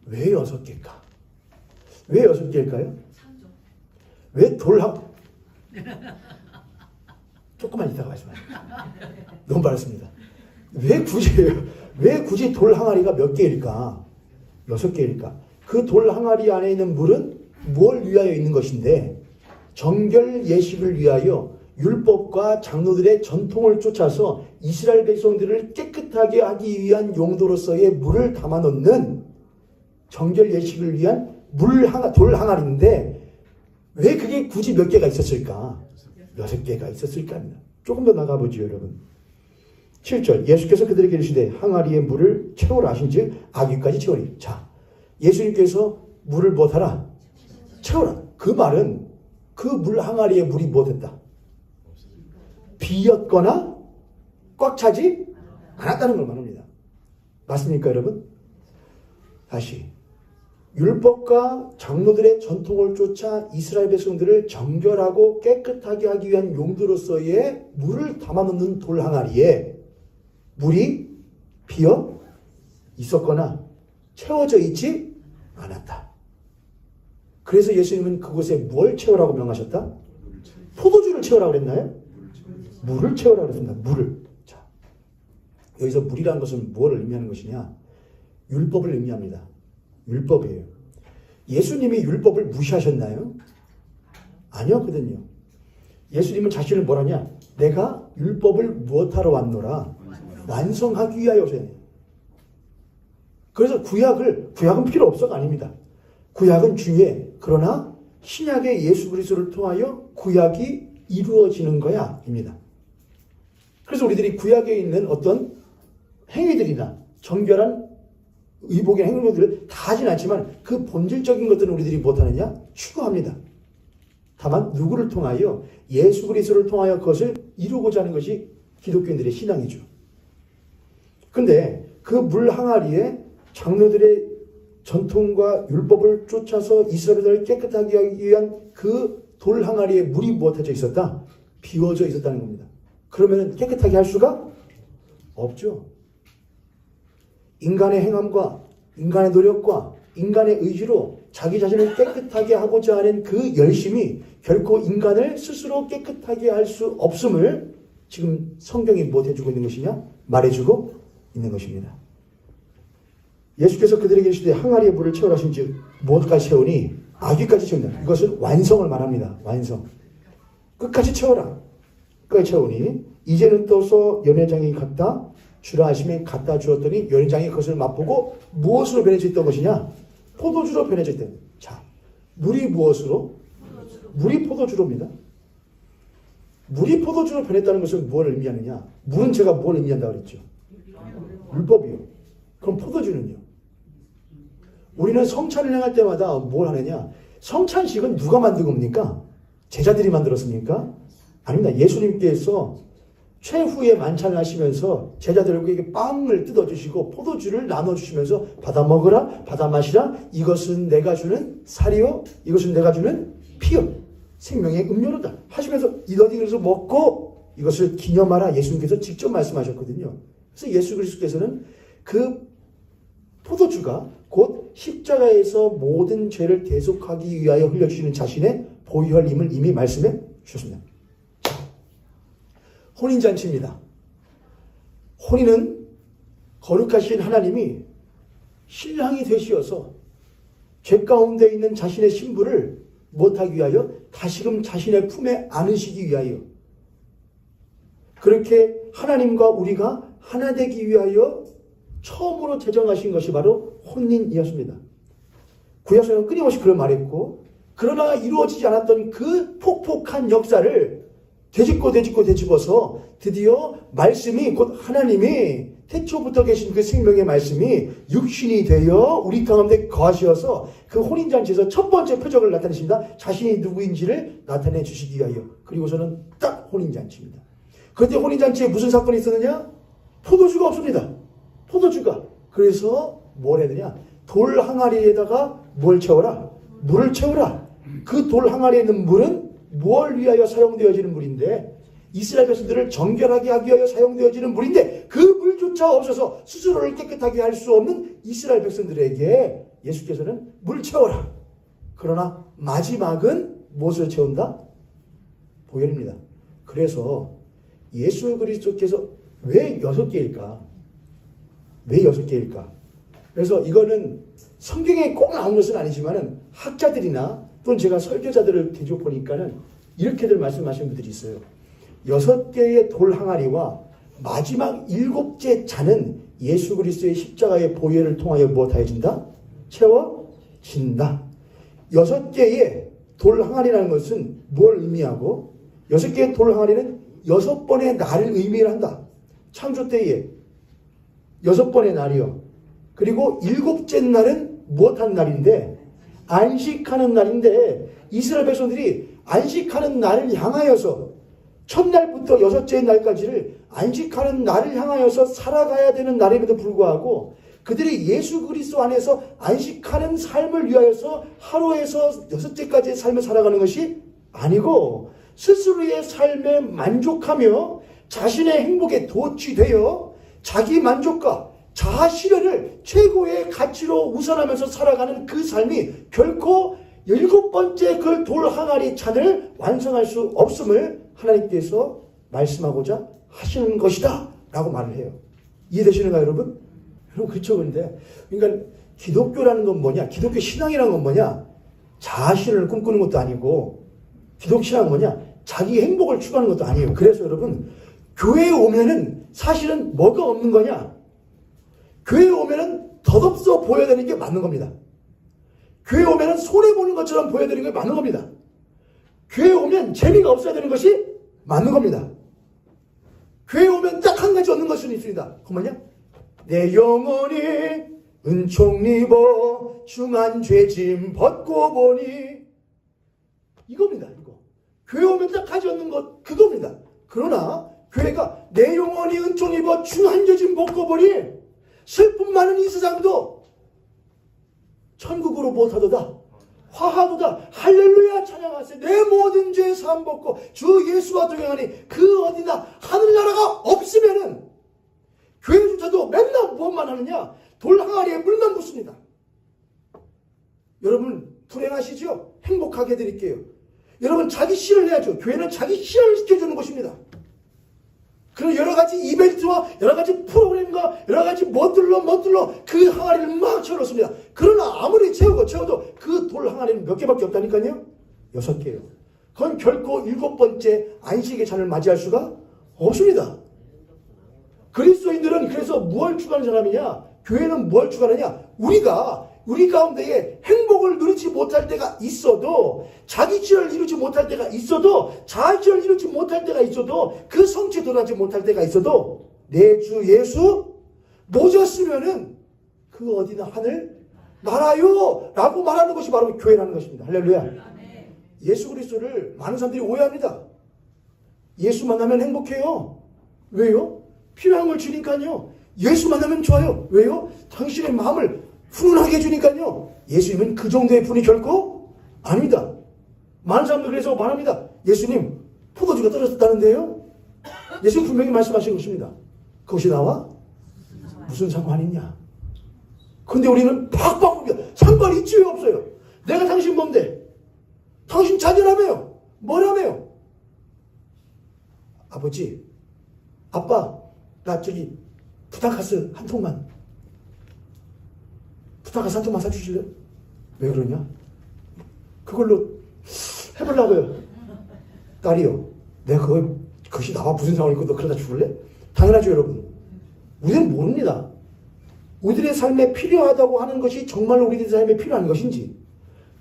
왜 6개일까? 왜 6개일까요? 왜 조금만 이따가 말씀하세요. 너무 빨랐습니다. 왜 굳이 돌 항아리가 몇 개일까? 6개일까? 그 돌 항아리 안에 있는 물은 뭘 위하여 있는 것인데, 정결 예식을 위하여 율법과 장로들의 전통을 쫓아서 이스라엘 백성들을 깨끗하게 하기 위한 용도로서의 물을 담아 놓는 정결 예식을 위한 돌 항아리인데, 왜 그게 굳이 몇 개가 있었을까? 6개가 있었을까 합니다. 조금 더 나가보죠, 여러분. 7절. 예수께서 그들에게 이르시되 항아리에 물을 채우라 하신즉 아귀까지 채우니. 자, 예수님께서 물을 무엇하라? 채우라. 그 말은 그 물 항아리에 물이 무엇했다? 비었거나 꽉 차지 않았다는 걸 말합니다. 맞습니까, 여러분? 다시. 율법과 장로들의 전통을 쫓아 이스라엘 백성들을 정결하고 깨끗하게 하기 위한 용도로서의 물을 담아놓는 돌 항아리에 물이 비어 있었거나 채워져 있지 않았다. 그래서 예수님은 그곳에 뭘 채우라고 명하셨다? 포도주를 채우라고 그랬나요? 물을 채우라고 그랬습니다. 물을. 자, 여기서 물이라는 것은 무엇을 의미하는 것이냐? 율법을 의미합니다. 율법이에요. 예수님이 율법을 무시하셨나요? 아니었거든요. 예수님은 자신을 뭐라냐? 내가 율법을 무엇하러 왔노라? 완성하기 위하여 오셨네. 그래서 구약은 필요 없어가 아닙니다. 구약은 중요해. 그러나 신약의 예수 그리스도를 통하여 구약이 이루어지는 거야 입니다. 그래서 우리들이 구약에 있는 어떤 행위들이나 정결한 의복의 행위들을 다 하진 않지만 그 본질적인 것들은 우리들이 못하느냐? 추구합니다. 다만 누구를 통하여? 예수 그리스도를 통하여 그것을 이루고자 하는 것이 기독교인들의 신앙이죠. 근데 그 물 항아리에 장로들의 전통과 율법을 쫓아서 이스라엘을 깨끗하게 하기 위한 그 돌 항아리에 물이 무엇해져 있었다? 비워져 있었다는 겁니다. 그러면 깨끗하게 할 수가 없죠. 인간의 행함과 인간의 노력과 인간의 의지로 자기 자신을 깨끗하게 하고자 하는 그 열심이 결코 인간을 스스로 깨끗하게 할 수 없음을 지금 성경이 뭐 해주고 있는 것이냐? 말해주고 있는 것입니다. 예수께서 그들에게 이르시되 항아리에 물을 채우라 하신즉 무엇까지 채우니? 아귀까지 채운다. 이것은 완성을 말합니다. 완성. 끝까지 채워라. 끝까지 채우니 이제는 떠서 연회장이 갔다 주라 하시면 갖다 주었더니 연회장이 그것을 맛보고 무엇으로 변해져 있던 것이냐? 포도주로 변해져 있던. 자, 물이 무엇으로? 물이 포도주로입니다. 물이 포도주로 변했다는 것은 무엇을 의미하느냐? 물은 제가 뭘 의미한다고 그랬죠? 율법이요. 그럼 포도주는요? 우리는 성찬을 행할 때마다 뭘 하느냐? 성찬식은 누가 만든 겁니까? 제자들이 만들었습니까? 아닙니다. 예수님께서 최후의 만찬을 하시면서 제자들에게 빵을 뜯어주시고 포도주를 나눠주시면서 받아 먹으라, 받아 마시라. 이것은 내가 주는 살이요, 이것은 내가 주는 피요, 생명의 음료로다 하시면서 너희 그래서 먹고 이것을 기념하라. 예수님께서 직접 말씀하셨거든요. 그래서 예수 그리스도께서는 그 포도주가 곧 십자가에서 모든 죄를 대속하기 위하여 흘려주시는 자신의 보혈임을 이미 말씀해 주셨습니다. 혼인잔치입니다. 혼인은 거룩하신 하나님이 신랑이 되시어서 죄 가운데 있는 자신의 신부를 못하기 위하여 다시금 자신의 품에 안으시기 위하여 그렇게 하나님과 우리가 하나 되기 위하여 처음으로 제정하신 것이 바로 혼인이었습니다. 구약성경은 끊임없이 그런 말했고 그러나 이루어지지 않았던 그 폭폭한 역사를 되짚어서 드디어 말씀이 곧 하나님이 태초부터 계신 그 생명의 말씀이 육신이 되어 우리 가운데 거하시어서 그 혼인잔치에서 첫 번째 표적을 나타내십니다. 자신이 누구인지를 나타내 주시기 위하여. 그리고서는 딱 혼인잔치입니다. 그때 혼인잔치에 무슨 사건이 있었느냐? 포도주가 없습니다. 포도주가. 그래서 뭘 해야 되냐? 돌 항아리에다가 뭘 채워라? 물을 채워라. 그 돌 항아리에 있는 물은 뭘 위하여 사용되어지는 물인데, 이스라엘 백성들을 정결하게 하기 위하여 사용되어지는 물인데, 그 물조차 없어서 스스로를 깨끗하게 할 수 없는 이스라엘 백성들에게 예수께서는 물 채워라. 그러나 마지막은 무엇을 채운다? 보혈입니다. 그래서 예수 그리스도께서 왜 6개일까? 왜 6개일까? 그래서 이거는 성경에 꼭 나온 것은 아니지만은 학자들이나 또는 제가 설교자들을 대조 보니까는 이렇게들 말씀하시는 분들이 있어요. 6개의 돌 항아리와 마지막 7째 잔은 예수 그리스도의 십자가의 보혈을 통하여 무엇하여진다? 채워진다. 6개의 돌 항아리라는 것은 뭘 의미하고, 6개의 돌 항아리는 6번의 날을 의미를 한다. 창조 때에 6번의 날이요. 그리고 7째 날은 무엇한 날인데? 안식하는 날인데, 이스라엘 백성들이 안식하는 날을 향하여서 첫날부터 6째 날까지를 안식하는 날을 향하여서 살아가야 되는 날임에도 불구하고 그들이 예수 그리스도 안에서 안식하는 삶을 위하여서 하루에서 6째까지의 삶을 살아가는 것이 아니고 스스로의 삶에 만족하며 자신의 행복에 도취되어 자기 만족과 자아 실현을 최고의 가치로 우선하면서 살아가는 그 삶이 결코 7번째 그 돌 항아리 잔을 완성할 수 없음을 하나님께서 말씀하고자 하시는 것이다 라고 말을 해요. 이해되시는가요, 여러분? 여러분, 그렇죠. 그런데 그러니까 기독교라는 건 뭐냐? 기독교 신앙이라는 건 뭐냐? 자아 실현을 꿈꾸는 것도 아니고, 기독교 신앙은 뭐냐? 자기 행복을 추구하는 것도 아니에요. 그래서 여러분, 교회에 오면은 사실은 뭐가 없는 거냐? 교회에 오면은 덧없어 보여야 되는 게 맞는 겁니다. 교회에 오면은 손해보는 것처럼 보여야 되는 게 맞는 겁니다. 교회에 오면 재미가 없어야 되는 것이 맞는 겁니다. 교회에 오면 딱 한 가지 얻는 것은 있습니다. 그 뭐냐? 내 영혼이 은총 입어 중한 죄짐 벗고 보니, 이겁니다. 이거 교회 오면 딱 가지 얻는 것 그겁니다. 그러나 교회가 내 영혼이 은총 입어 중한 죄짐 벗고 보니 슬픔 많은 이 세상도 천국으로 못하도다 화하도다 할렐루야 찬양하세. 내 모든 죄 사함 벗고 주 예수와 동행하니 그 어디나 하늘나라가 없으면은 교회조차도 맨날 무엇만 하느냐? 돌 항아리에 물만 붓습니다. 여러분 불행하시죠? 행복하게 해드릴게요. 여러분 자기 실현을 해야죠. 교회는 자기 실현을 시켜주는 곳입니다. 그런 여러 가지 이벤트와 여러 가지 프로그램과 여러 가지 멋들로 그 항아리를 막 채워놓습니다. 그러나 아무리 채워도 그 돌 항아리는 몇 개밖에 없다니까요? 6개예요. 그건 결코 7번째 안식의 잔을 맞이할 수가 없습니다. 그리스도인들은 그래서 무엇을 추구하는 사람이냐? 교회는 뭘 추구하느냐? 우리 가운데에 행복을 누리지 못할 때가 있어도, 자기 지혜를 이루지 못할 때가 있어도, 자아 지혜를 이루지 못할 때가 있어도, 그 성취에 도달하지 못할 때가 있어도 내 주 예수 모졌으면은 그 어디나 하늘 나라요 라고 말하는 것이 바로 교회라는 것입니다. 할렐루야. 예수 그리스도를 많은 사람들이 오해합니다. 예수 만나면 행복해요. 왜요? 필요한 걸 주니까요. 예수 만나면 좋아요. 왜요? 당신의 마음을 훈훈하게 해주니까요. 예수님은 그 정도의 분이 결코 아닙니다. 많은 사람들 그래서 말합니다. 예수님 포도주가 떨어졌다는데요. 예수님 분명히 말씀하신 것입니다. 그것이 나와 무슨 상관이 있냐? 근데 우리는 팍팍 봅니다. 상관 있지 왜 없어요? 내가 당신 뭔데? 당신 자녀라며요? 뭐라며요? 아버지, 아빠, 나 저기 부타카스 한 통만 사주실래요? 왜 그러냐? 그걸로 해보려고요. 딸이요. 내가 그것이 나와 무슨 상관이 있고 너 그러다 죽을래? 당연하죠, 여러분. 우리는 모릅니다. 우리들의 삶에 필요하다고 하는 것이 정말로 우리들의 삶에 필요한 것인지,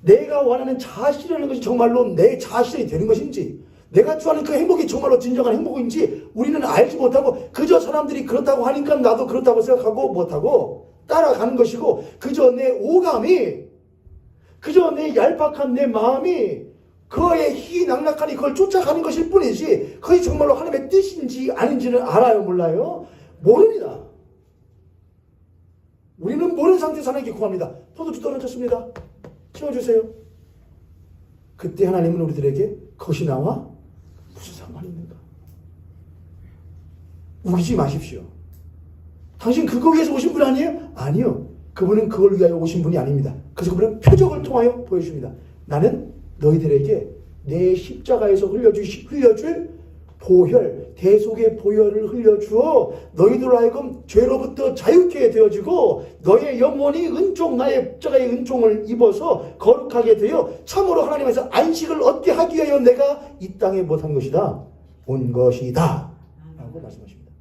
내가 원하는 자아 실현하는 것이 정말로 내 자아 실현이 되는 것인지, 내가 좋아하는 그 행복이 정말로 진정한 행복인지 우리는 알지 못하고 그저 사람들이 그렇다고 하니까 나도 그렇다고 생각하고 못하고 따라가는 것이고, 그저 내 오감이, 그저 내 얄팍한 내 마음이 그의 희낙낙하니 그걸 쫓아가는 것일 뿐이지 그것이 정말로 하나님의 뜻인지 아닌지는 알아요? 몰라요? 모릅니다. 우리는 모르는 상태에서 하나님께 구합니다. 포도주 떨어졌습니다. 채워주세요. 그때 하나님은 우리들에게 그것이 나와 무슨 상관이 있는가? 우기지 마십시오. 당신 그거 위해서 오신 분 아니에요? 아니요. 그분은 그걸 위하여 오신 분이 아닙니다. 그래서 그분은 표적을 통하여 보여줍니다. 나는 너희들에게 내 십자가에서 흘려줄 보혈, 대속의 보혈을 흘려주어 너희들 하여금 죄로부터 자유케 되어지고 너의 영혼이 은총, 나의 십자가의 은총을 입어서 거룩하게 되어 참으로 하나님에서 안식을 얻게 하기 위하여 내가 이 땅에 못한 것이다. 온 것이다. 라고 말씀하십니다.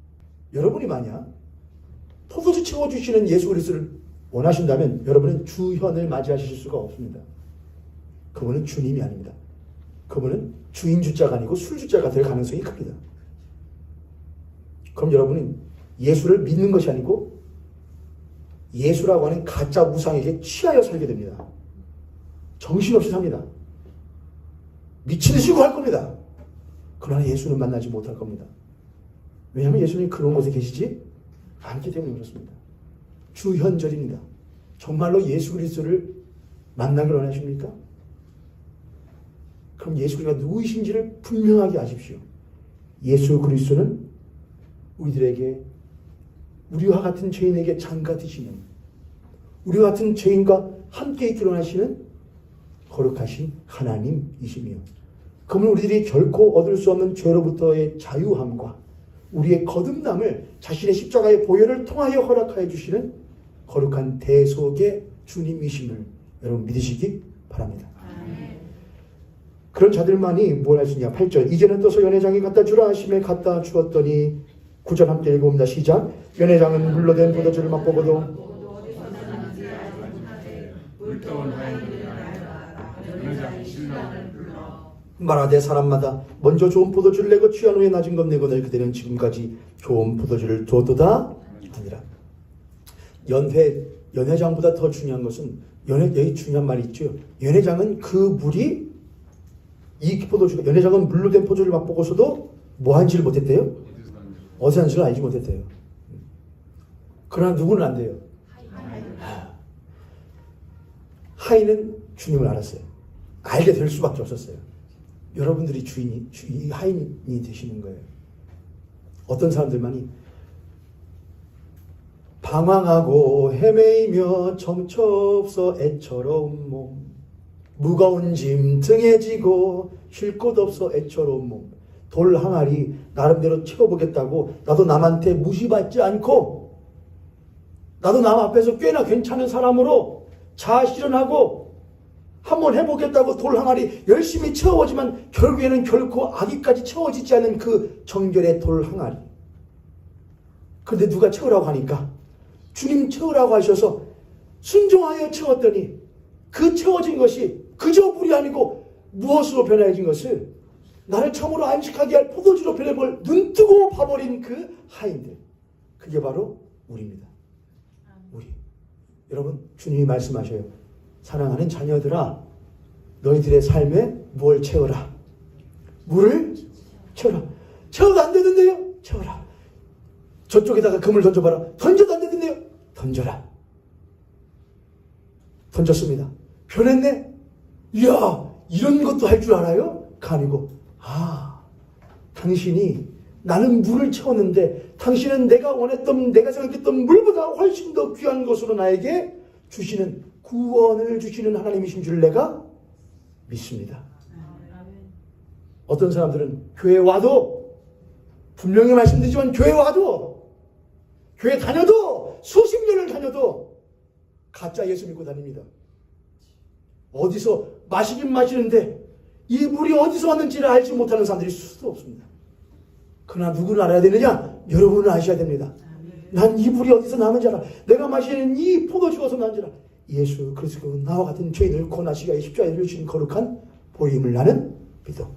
여러분이 만약 포도주 채워주시는 예수 그리스도를 원하신다면 여러분은 주현을 맞이하실 수가 없습니다. 그분은 주님이 아닙니다. 그분은 주인 주자가 아니고 술 주자가 될 가능성이 큽니다. 그럼 여러분은 예수를 믿는 것이 아니고 예수라고 하는 가짜 우상에게 취하여 살게 됩니다. 정신없이 삽니다. 미친 듯이 구할 겁니다. 그러나 예수는 만나지 못할 겁니다. 왜냐하면 예수님이 그런 곳에 계시지 않기 때문에 그렇습니다. 주현절입니다. 정말로 예수 그리스도를 만나기를 원하십니까? 그럼 예수 그리스도가 누구이신지를 분명하게 아십시오. 예수 그리스도는 우리들에게 우리와 같은 죄인에게 장가 드시는 우리와 같은 죄인과 함께 있기를 원하시는 거룩하신 하나님이시며 그러면 우리들이 결코 얻을 수 없는 죄로부터의 자유함과 우리의 거듭남을 자신의 십자가의 보혈을 통하여 허락하여 주시는 거룩한 대속의 주님이심을 여러분 믿으시기 바랍니다. 그런 자들만이 뭘 할 수 있냐. 8절 이제는 떠서 연회장에 갖다 주라 하심에 갖다 주었더니 9절 함께 읽어봅니다. 시작. 연회장은 물로 된 포도주를 맛보고도 말하되 사람마다 먼저 좋은 포도주를 내고 취한 후에 낮은 것 내거늘 그대는 지금까지 좋은 포도주를 두었도다 아니라. 연회장보다 더 중요한 것은 여기 중요한 말이 있죠. 연회장은 그 물이 이 포도주가 연회장은 물로 된 포도주를 맛보고서도 뭐 한지를 못했대요? 어디서 한지를 알지 못했대요. 그러나 누구는 안 돼요? 하인은 주님을 알았어요. 알게 될 수밖에 없었어요. 여러분들이 주인이 하인이 되시는 거예요. 어떤 사람들만이 방황하고 헤매이며 정처 없어 애처로운 몸 무거운 짐 등에 지고 쉴 곳 없어 애처로운 몸 돌 항아리 나름대로 채워보겠다고 나도 남한테 무시받지 않고 나도 남 앞에서 꽤나 괜찮은 사람으로 자아실현하고 한번 해보겠다고 돌 항아리 열심히 채워보지만 결국에는 결코 아기까지 채워지지 않은 그 정결의 돌 항아리. 그런데 누가 채우라고 하니까 주님 채우라고 하셔서 순종하여 채웠더니 그 채워진 것이 그저 물이 아니고 무엇으로 변화해진 것을 나를 처음으로 안식하게 할 포도주로 변해볼 눈뜨고 봐버린 그 하인들. 그게 바로 우리입니다. 우리. 여러분 주님이 말씀하셔요. 사랑하는 자녀들아 너희들의 삶에 뭘 채워라. 물을 채워라. 채워도 안 되는데요. 채워라. 저쪽에다가 금을 던져봐라. 던져도 안 되는데요. 던져라. 던졌습니다. 변했네. 이야 이런 것도 할 줄 알아요? 아니고 당신이 나는 물을 채웠는데 당신은 내가 원했던 내가 생각했던 물보다 훨씬 더 귀한 것으로 나에게 주시는 구원을 주시는 하나님이신 줄 내가 믿습니다. 어떤 사람들은 교회 와도 분명히 말씀드리지만 교회 와도 교회 다녀도 수십 년을 다녀도 가짜 예수 믿고 다닙니다. 어디서 마시긴 마시는데 이 물이 어디서 왔는지를 알지 못하는 사람들이 수도 없습니다. 그러나 누구를 알아야 되느냐? 여러분은 아셔야 됩니다. 난 이 물이 어디서 나는지 알아. 내가 마시는 이 포도주가 어디서 나는지 알아. 예수 그리스도 나와 같은 죄인을 고난하시기 위해 십자가에 주신 거룩한 보임을 나는 믿어.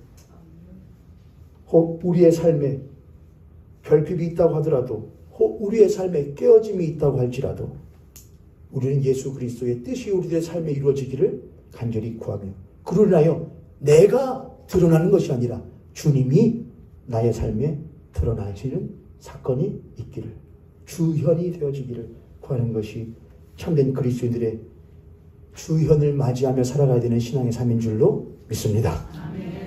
혹 우리의 삶에 결핍이 있다고 하더라도 혹 우리의 삶에 깨어짐이 있다고 할지라도 우리는 예수 그리스도의 뜻이 우리들의 삶에 이루어지기를 간절히 구하며 그를 인하여 내가 드러나는 것이 아니라 주님이 나의 삶에 드러나시는 사건이 있기를, 주현이 되어지기를 구하는 것이 참된 그리스도인들의 주현을 맞이하며 살아가야 되는 신앙의 삶인 줄로 믿습니다. 아멘.